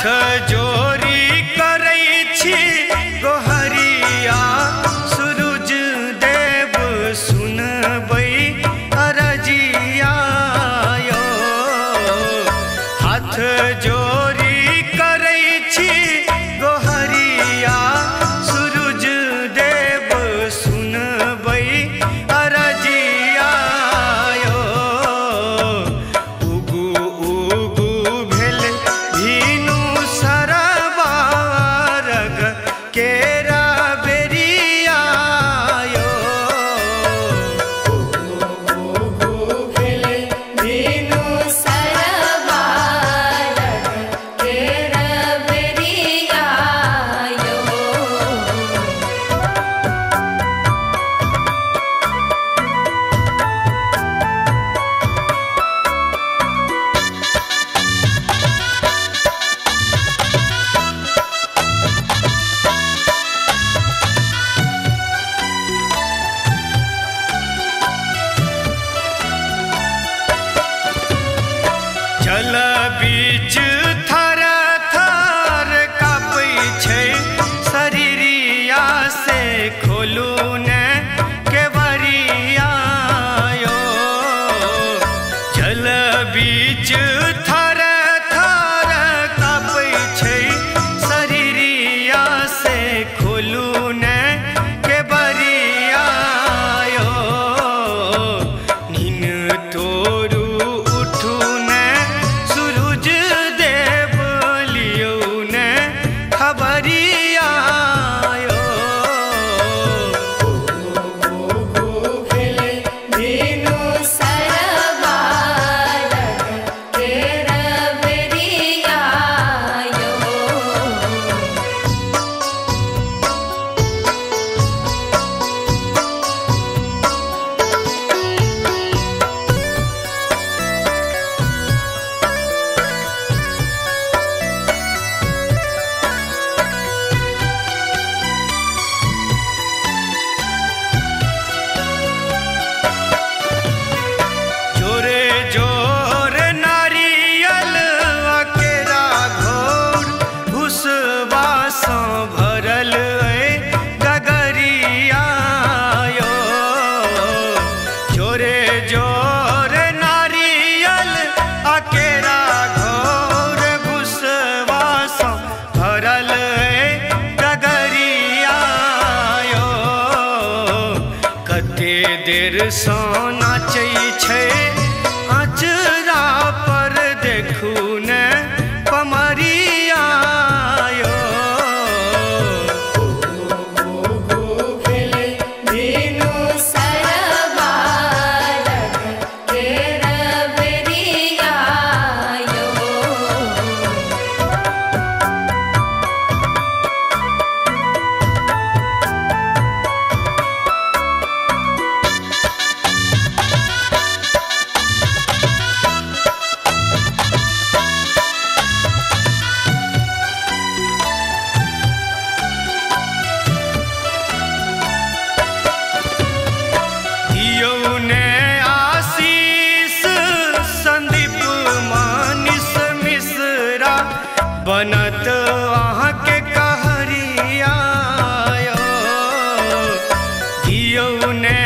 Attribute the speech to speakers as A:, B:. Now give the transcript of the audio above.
A: हाथ जोड़ी करै छी गोहरिया सूरज देव सुनबै अरजिया यो। हाथ जोड़ी करै छी गोहरिया सूरज देव सुनबै अरजिया यो। उगु उगु भेल भीनु सरबारग केरा बेरिया यो।
B: उगु भेल भीनु सरबारग केरा बेरिया यो।
A: जल बीच थर थर कापै छै शरीरिया से खोलू ने केवरिया यो। जल बीच थर थर कापै छै शरीरिया से खोलू ने केवरिया यो। नीन तोरू उठू ने सूरज देव लियौ ने खबरिया यो।
B: उगु भेल भीनु सरबारग केरा बेरिया यो।
A: जोरे जोर नारियल अकेरा घोर घुसबा सँ भरल गगरिया यो। जोरे जोर नारियल अकेरा घोर घुसबा सँ भरल गगरिया यो। कते देर सँ नाचै छै अचरा पर देखू ने पमरिया यो।
B: उगु भेल भीनु सरबारग केरा बेरिया यो।
A: दियौ ने आशीष संदीप मानिस मिश्रा बनत अहाँके कहरिया यो। दियौ ने